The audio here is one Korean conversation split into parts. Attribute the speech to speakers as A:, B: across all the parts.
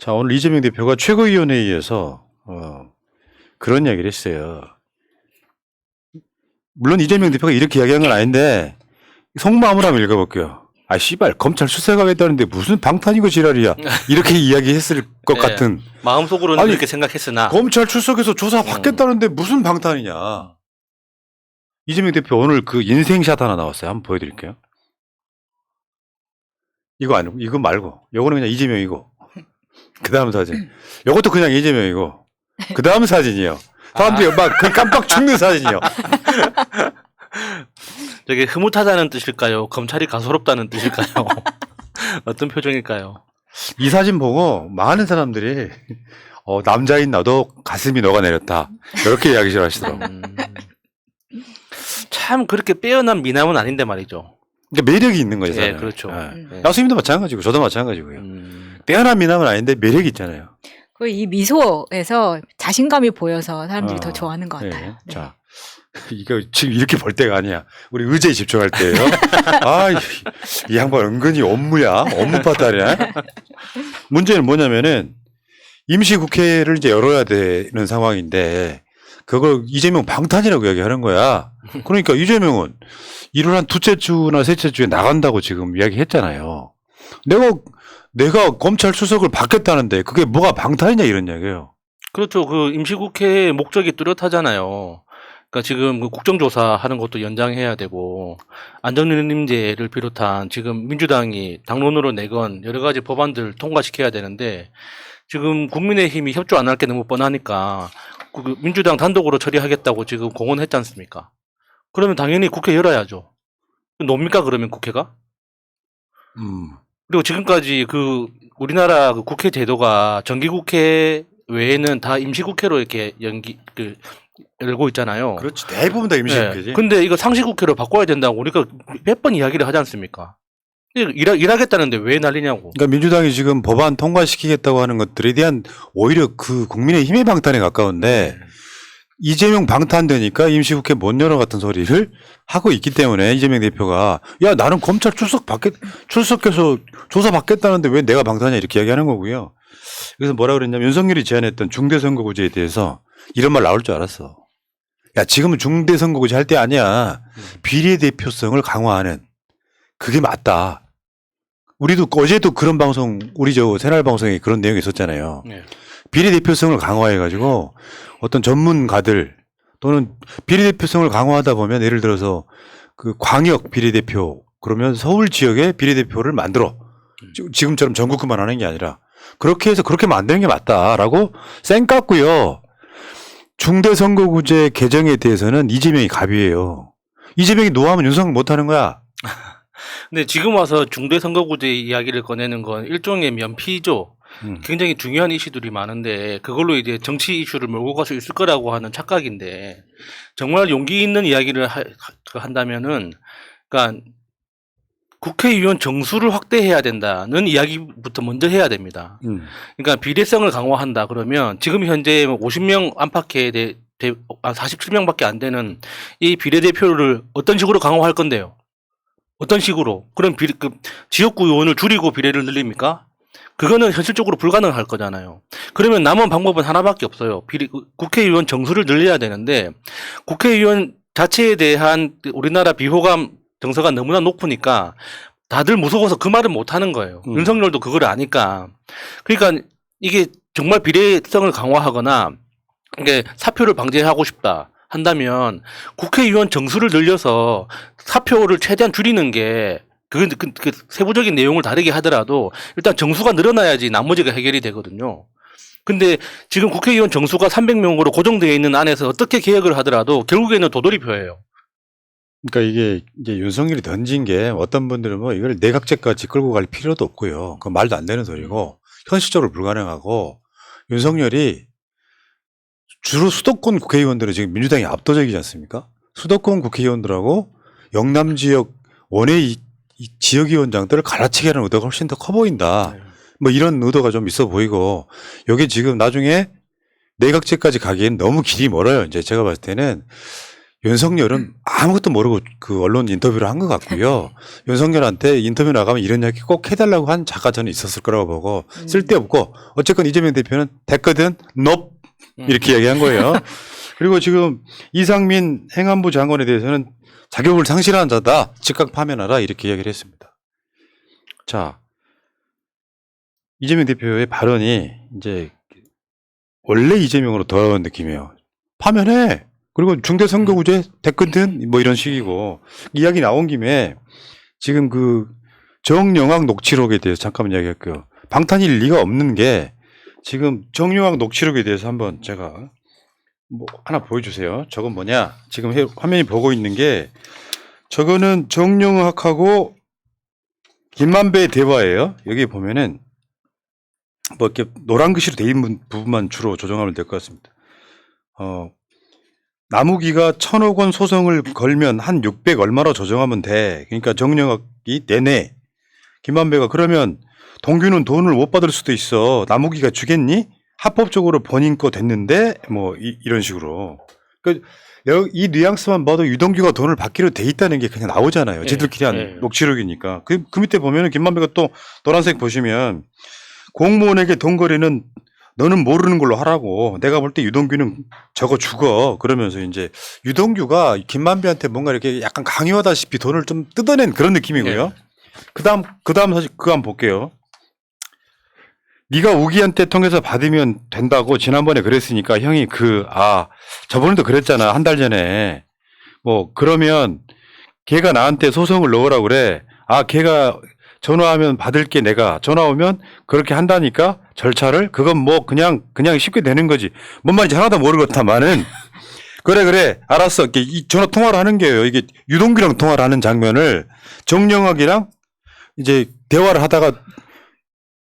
A: 자, 오늘 이재명 대표가 최고위원회의에서 그런 이야기를 했어요. 물론 이재명 대표가 이렇게 이야기한 건 아닌데 속마음을 한번 읽어볼게요. 아, 씨발, 검찰 수사가겠다는데 무슨 방탄이고 지랄이야. 이렇게 이야기했을 것
B: 네.
A: 같은.
B: 마음속으로는
A: 아니,
B: 그렇게 생각했으나
A: 검찰 출석해서 조사 받겠다는데 무슨 방탄이냐. 이재명 대표 오늘 그 인생샷 하나 나왔어요. 한번 보여드릴게요. 이거 아니고, 이거 말고. 요거는 그냥 이재명이고. 그 다음 사진. 요것도 그냥 이재명이고. 그 다음 사진이요. 사람들이 막 그 깜빡 죽는 사진이요.
B: 저게 흐뭇하다는 뜻일까요? 검찰이 가소롭다는 뜻일까요? 어떤 표정일까요?
A: 이 사진 보고 많은 사람들이 남자인 나도 가슴이 녹아내렸다. 이렇게 이야기를 하시더라고요.
B: 참 그렇게 빼어난 미남은 아닌데 말이죠.
A: 그러니까 매력이 있는 거죠.
B: 예,
A: 사람은.
B: 그렇죠.
A: 예. 나수님도 마찬가지고 저도 마찬가지고요. 빼어난 미남은 아닌데 매력이 있잖아요.
C: 그 이 미소에서 자신감이 보여서 사람들이 더 좋아하는 것
A: 예.
C: 같아요. 네.
A: 자, 이거 지금 이렇게 볼 때가 아니야. 우리 의제에 집중할 때예요. 아, 이 양반 은근히 업무야. 업무 파탈이야. 문제는 뭐냐면은 임시국회를 이제 열어야 되는 상황인데 그걸 이재명 방탄이라고 이야기하는 거야. 그러니까 이재명은 일을 한 두째 주나 셋째 주에 나간다고 지금 이야기했잖아요. 내가 검찰 수석을 받겠다는데 그게 뭐가 방탄이냐 이런 이야기예요.
B: 그렇죠. 그 임시국회의 목적이 뚜렷하잖아요. 그러니까 지금 그 국정조사 하는 것도 연장해야 되고 안전운임제를 비롯한 지금 민주당이 당론으로 내건 여러 가지 법안들 통과시켜야 되는데 지금 국민의힘이 협조 안 할 게 너무 뻔하니까 그 민주당 단독으로 처리하겠다고 지금 공언했지 않습니까? 그러면 당연히 국회 열어야죠. 놉니까 그러면 국회가? 그리고 지금까지 그 우리나라 그 국회 제도가 정기국회 외에는 다 임시국회로 이렇게 열고 있잖아요.
A: 그렇지. 대부분 다 임시국회지.
B: 네. 근데 이거 상시국회로 바꿔야 된다고 우리가 몇 번 이야기를 하지 않습니까? 일하겠다는데 왜 난리냐고.
A: 그러니까 민주당이 지금 법안 통과시키겠다고 하는 것들에 대한 오히려 그 국민의힘의 방탄에 가까운데 이재명 방탄되니까 임시국회 못 열어 같은 소리를 하고 있기 때문에 이재명 대표가 야 나는 검찰 출석해서 조사 받겠다는데 왜 내가 방탄이야 이렇게 이야기하는 거고요. 그래서 뭐라 그랬냐면 윤석열이 제안했던 중대선거구제에 대해서 이런 말 나올 줄 알았어. 야 지금은 중대선거구제 할 때 아니야. 비례대표성을 강화하는 그게 맞다. 우리도 어제도 그런 방송 우리 저 새날 방송에 그런 내용이 있었잖아요.
B: 네.
A: 비례대표성을 강화해가지고 어떤 전문가들 또는 비례대표성을 강화하다 보면 예를 들어서 그 광역 비례대표 그러면 서울 지역의 비례대표를 만들어 지금처럼 전국구만 하는 게 아니라 그렇게 해서 그렇게 만드는 게 맞다라고 쌩 깠고요. 중대선거구제 개정에 대해서는 이재명이 갑이에요. 이재명이 노하면 윤석열 못하는 거야.
B: 근데 지금 와서 중대선거구제 이야기를 꺼내는 건 일종의 면피죠. 굉장히 중요한 이슈들이 많은데 그걸로 이제 정치 이슈를 몰고 갈 수 있을 거라고 하는 착각인데 정말 용기 있는 이야기를 한다면은 그러니까 국회의원 정수를 확대해야 된다는 이야기부터 먼저 해야 됩니다. 그러니까 비례성을 강화한다 그러면 지금 현재 50명 안팎의 47명밖에 안 되는 이 비례대표를 어떤 식으로 강화할 건데요? 어떤 식으로? 그럼 지역구 의원을 줄이고 비례를 늘립니까? 그거는 현실적으로 불가능할 거잖아요. 그러면 남은 방법은 하나밖에 없어요. 국회의원 정수를 늘려야 되는데 국회의원 자체에 대한 우리나라 비호감 정서가 너무나 높으니까 다들 무서워서 그 말을 못 하는 거예요. 윤석열도 그걸 아니까. 그러니까 이게 정말 비례성을 강화하거나 이게 사표를 방지하고 싶다 한다면 국회의원 정수를 늘려서 사표를 최대한 줄이는 게 그 세부적인 내용을 다르게 하더라도 일단 정수가 늘어나야지 나머지가 해결이 되거든요. 근데 지금 국회의원 정수가 300명으로 고정되어 있는 안에서 어떻게 개혁을 하더라도 결국에는 도돌이표예요.
A: 그러니까 이게 이제 윤석열이 던진 게 어떤 분들은 뭐 이걸 내각제까지 끌고 갈 필요도 없고요. 그건 말도 안 되는 소리고 현실적으로 불가능하고 윤석열이 주로 수도권 국회의원들은 지금 민주당이 압도적이지 않습니까? 수도권 국회의원들하고 영남 지역 원외 이 지역위원장들을 갈라치게 하는 의도가 훨씬 더 커 보인다. 뭐 이런 의도가 좀 있어 보이고 이게 지금 나중에 내각제까지 가기엔 너무 길이 멀어요. 이제 제가 봤을 때는 윤석열은 아무것도 모르고 그 언론 인터뷰를 한 것 같고요. 윤석열한테 인터뷰 나가면 이런 이야기 꼭 해달라고 한 자가 저는 있었을 거라고 보고 쓸데없고 어쨌건 이재명 대표는 됐거든 넙 이렇게 이야기한 거예요. 그리고 지금 이상민 행안부 장관에 대해서는 자격을 상실한 자다 즉각 파면하라 이렇게 이야기를 했습니다. 자, 이재명 대표의 발언이 이제 원래 이재명으로 돌아온 느낌이에요. 파면해. 그리고 중대선거구제 됐거든 뭐 이런 식이고 이야기 나온 김에 지금 그 정영학 녹취록에 대해서 잠깐만 이야기할게요. 방탄일 리가 없는 게 지금 정영학 녹취록에 대해서 한번 제가 뭐 하나 보여주세요. 저건 뭐냐? 지금 화면이 보고 있는 게 저거는 정영학하고 김만배의 대화예요. 여기 보면은 뭐 이렇게 노란 글씨로 돼 있는 부분만 주로 조정하면 될 것 같습니다. 나무기가 1,000억 원 소송을 걸면 한 600 얼마로 조정하면 돼. 그러니까 정영학이 내내 김만배가 그러면 동규는 돈을 못 받을 수도 있어. 나무기가 주겠니? 합법적으로 본인 거 됐는데 뭐 이런 식으로. 그러니까 이 뉘앙스만 봐도 유동규가 돈을 받기로 돼 있다는 게 그냥 나오잖아요. 지들끼리 한 녹취록이니까. 그 밑에 보면은 김만배가 또 노란색 보시면 공무원에게 돈 거래는 너는 모르는 걸로 하라고. 내가 볼 때 유동규는 저거 죽어. 그러면서 이제 유동규가 김만배한테 뭔가 이렇게 약간 강요하다시피 돈을 좀 뜯어낸 그런 느낌이고요. 그다음 사실 그거 한번 볼게요. 네가 우기한테 통해서 받으면 된다고 지난번에 그랬으니까 형이 저번에도 그랬잖아. 한 달 전에. 뭐 그러면 걔가 나한테 소송을 넣으라고 그래. 걔가 전화하면 받을게 내가. 전화 오면 그렇게 한다니까 절차를. 그건 뭐 그냥 쉽게 되는 거지. 뭔 말인지 하나도 모르겠다마는 그래 알았어. 이 전화 통화를 하는 게요. 이게 유동규랑 통화를 하는 장면을 정영학이랑 이제 대화를 하다가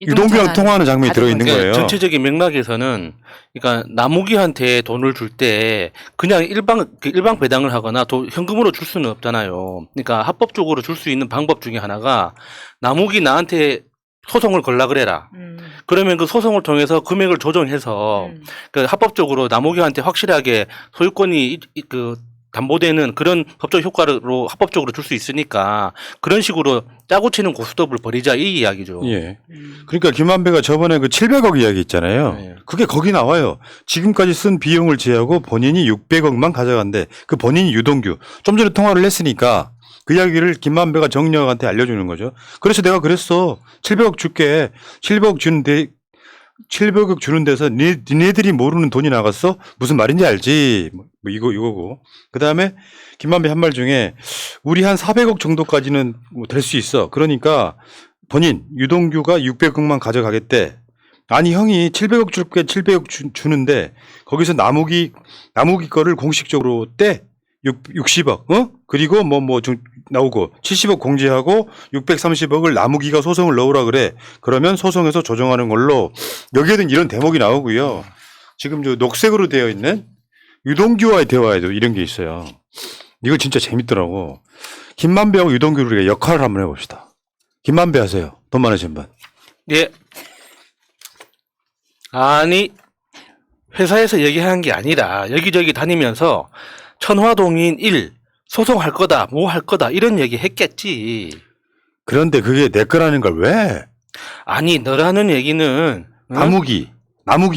A: 유동규랑 통화하는 장면이 들어있는 거예요.
B: 전체적인 맥락에서는 그러니까 나무기한테 돈을 줄 때 그냥 일방 배당을 하거나 현금으로 줄 수는 없잖아요. 그러니까 합법적으로 줄 수 있는 방법 중에 하나가 나무기 나한테 소송을 걸라 그래라. 그러면 그 소송을 통해서 금액을 조정해서 그 합법적으로 나무기한테 확실하게 소유권이 담보되는 그런 법적 효과로 합법적으로 줄 수 있으니까 그런 식으로 짜고 치는 고스톱을 벌이자 이 이야기죠.
A: 예. 그러니까 김만배가 저번에 그 700억 이야기 있잖아요.
B: 네.
A: 그게 거기 나와요. 지금까지 쓴 비용을 제하고 본인이 600억만 가져간대. 그 본인이 유동규. 좀 전에 통화를 했으니까 그 이야기를 김만배가 정영학한테 알려주는 거죠. 그래서 내가 그랬어. 700억 줄게. 700억 주는 데서 니네들이 모르는 돈이 나갔어? 무슨 말인지 알지? 뭐 이거고. 그 다음에 김만배 한 말 중에 우리 한 400억 정도까지는 될 수 있어. 그러니까 본인 유동규가 600억만 가져가겠대. 아니 형이 700억 줄게 700억 주는데 거기서 나무기 거를 공식적으로 떼. 60억, 그리고 나오고 70억 공제하고 630억을 나무기가 소송을 넣으라 그래. 그러면 소송에서 조정하는 걸로 여기에는 이런 대목이 나오고요. 지금 저 녹색으로 되어 있는 유동규와의 대화에도 이런 게 있어요. 이거 진짜 재밌더라고. 김만배하고 유동규를 우리가 역할을 한번 해봅시다. 김만배 하세요. 돈 많으신 분.
B: 예. 아니 회사에서 얘기하는 게 아니라 여기저기 다니면서 천화동인 1 소송할 거다 뭐 할 거다 이런 얘기 했겠지.
A: 그런데 그게 내 거라는 걸 왜?
B: 아니 너라는 얘기는
A: 나무기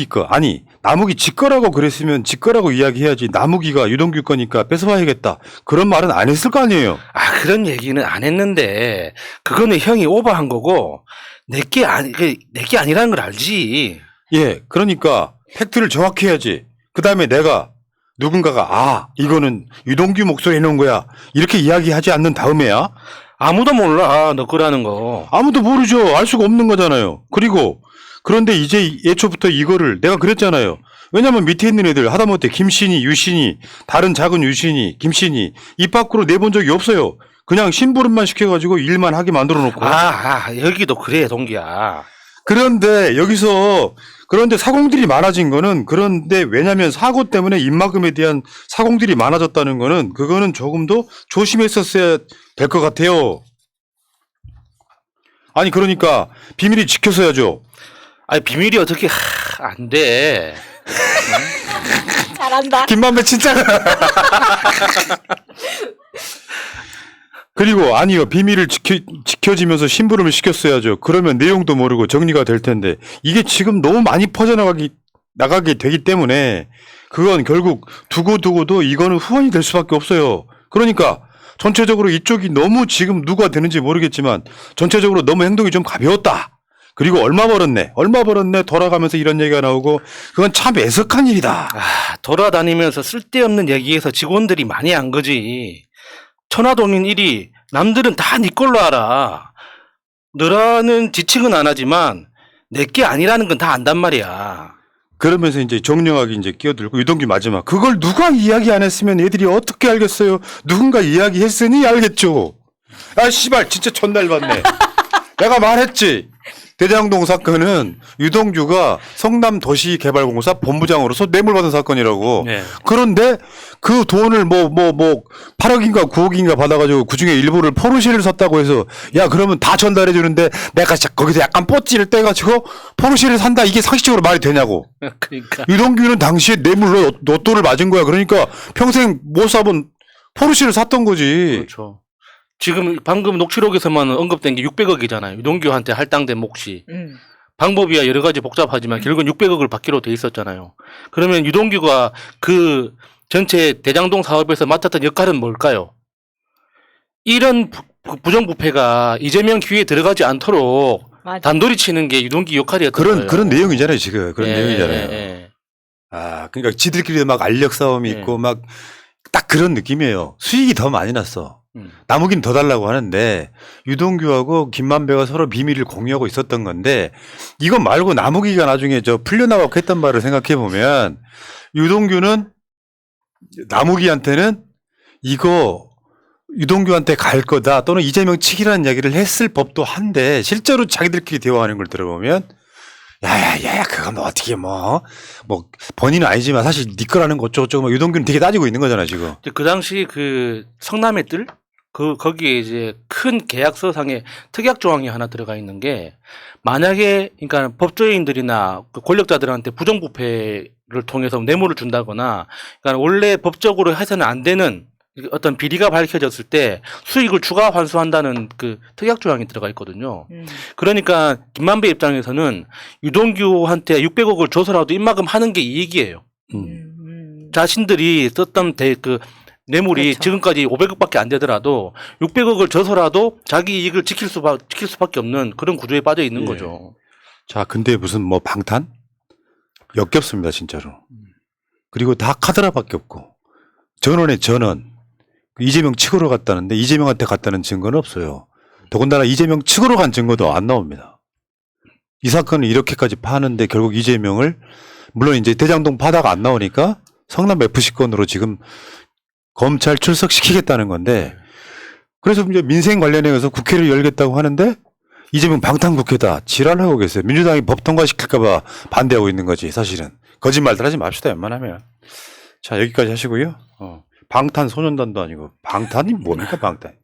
A: 거. 아니 나무기 지 거라고 그랬으면 지 거라고 이야기해야지. 나무기가 유동규 거니까 뺏어와야겠다. 그런 말은 안 했을 거 아니에요.
B: 그런 얘기는 안 했는데 그거는 형이 오버한 거고 내게 아니라는 걸 알지.
A: 예, 그러니까 팩트를 정확히 해야지. 그 다음에 내가 누군가가 이거는 유동규 목소리 해놓은 거야 이렇게 이야기하지 않는 다음에야
B: 아무도 몰라 너 거라는 거.
A: 아무도 모르죠. 알 수가 없는 거잖아요. 그런데 이제 예초부터 이거를 내가 그랬잖아요. 왜냐면 밑에 있는 애들 하다못해 김신희, 유신희, 다른 작은 유신희, 김신희 입 밖으로 내본 적이 없어요. 그냥 심부름만 시켜가지고 일만 하게 만들어 놓고.
B: 여기도 그래 동기야.
A: 그런데 사공들이 많아진 거는 그런데 왜냐면 사고 때문에 입막음에 대한 사공들이 많아졌다는 거는 그거는 조금 더 조심했었어야 될 것 같아요. 아니 그러니까 비밀이 지켜서야죠.
B: 비밀이 어떻게 안 돼.
C: 잘한다.
A: 김만배 진짜. 그리고 아니요 비밀을 지켜지면서 심부름을 시켰어야죠. 그러면 내용도 모르고 정리가 될 텐데 이게 지금 너무 많이 나가게 되기 때문에 그건 결국 두고도 이거는 후원이 될 수밖에 없어요. 그러니까 전체적으로 이쪽이 너무 지금 누가 되는지 모르겠지만 전체적으로 너무 행동이 좀 가벼웠다. 그리고 얼마 벌었네 돌아가면서 이런 얘기가 나오고 그건 참 애석한 일이다.
B: 돌아다니면서 쓸데없는 얘기에서 직원들이 많이 한 거지. 천하동인 일이 남들은 다 네 걸로 알아. 너라는 지칭은 안 하지만 내게 아니라는 건 다 안단 말이야.
A: 그러면서 이제 정령하게 이제 끼어들고 유동규 마지막 그걸 누가 이야기 안 했으면 애들이 어떻게 알겠어요? 누군가 이야기했으니 알겠죠. 아 씨발 진짜 천날 받네. 내가 말했지. 대장동 사건은 유동규가 성남도시개발공사 본부장으로서 뇌물 받은 사건이라고.
B: 네.
A: 그런데 그 돈을 8억인가 9억인가 받아가지고 그 중에 일부를 포르쉐를 샀다고 해서 야 그러면 다 전달해 주는데 내가 진짜 거기서 약간 뽀찌를 떼가지고 포르쉐를 산다 이게 상식적으로 말이 되냐고.
B: 그러니까.
A: 유동규는 당시에 뇌물로 로또를 맞은 거야. 그러니까 평생 못 사본 포르쉐를 샀던 거지.
B: 그렇죠. 지금 방금 녹취록에서만 언급된 게 600억이잖아요. 유동규한테 할당된 몫이. 방법이야 여러 가지 복잡하지만 결국은 600억을 받기로 돼 있었잖아요. 그러면 유동규가 그 전체 대장동 사업에서 맡았던 역할은 뭘까요? 이런 부정부패가 이재명 귀에 들어가지 않도록
C: 맞아.
B: 단도리 치는 게 유동규 역할이었던 거예요.
A: 그런 내용이잖아요 지금. 그런
B: 예,
A: 내용이잖아요.
B: 예.
A: 아 그러니까 지들끼리 막 알력 싸움이
B: 예.
A: 있고 막 딱 그런 느낌이에요. 수익이 더 많이 났어. 나무긴 더 달라고 하는데 유동규하고 김만배가 서로 비밀을 공유하고 있었던 건데 이건 말고 나무기가 나중에 저 풀려나가고 했던 말을 생각해 보면 유동규는 나무기한테는 이거 유동규한테 갈 거다 또는 이재명 측이라는 이야기를 했을 법도 한데 실제로 자기들끼리 대화하는 걸 들어보면 야야야 그거 뭐 어떻게 뭐 본인은 아니지만 사실 네 거라는 거 어쩌고저쩌고 유동규는 되게 따지고 있는 거잖아 지금.
B: 그 당시 그 성남의 뜰? 거기에 이제 큰 계약서상에 특약 조항이 하나 들어가 있는 게 만약에 그러니까 법조인들이나 그 권력자들한테 부정부패를 통해서 뇌물을 준다거나 그러니까 원래 법적으로 해서는 안 되는 어떤 비리가 밝혀졌을 때 수익을 추가 환수한다는 그 특약 조항이 들어가 있거든요. 그러니까 김만배 입장에서는 유동규한테 600억을 줘서라도 입막음 하는 게 이익이에요. 자신들이 썼던 그 뇌물이
C: 그렇죠.
B: 지금까지 500억밖에 안 되더라도 600억을 줘서라도 자기 이익을 지킬 수밖에 없는 그런 구조에 빠져 있는
A: 예.
B: 거죠.
A: 자 근데 무슨 방탄? 역겹습니다 진짜로. 그리고 다 카드라밖에 없고 전원의 전원. 이재명 측으로 갔다는데 이재명한테 갔다는 증거는 없어요. 더군다나 이재명 측으로 간 증거도 안 나옵니다. 이 사건을 이렇게까지 파는데 결국 이재명을 물론 이제 대장동 바다가 안 나오니까 성남 FC 건으로 지금 검찰 출석시키겠다는 건데 그래서 이제 민생 관련해서 국회를 열겠다고 하는데 이재명 방탄국회다 지랄하고 계세요. 민주당이 법 통과시킬까봐 반대하고 있는 거지 사실은. 거짓말들 하지 맙시다 웬만하면. 자 여기까지 하시고요. 방탄소년단도 아니고 방탄이 뭡니까 방탄.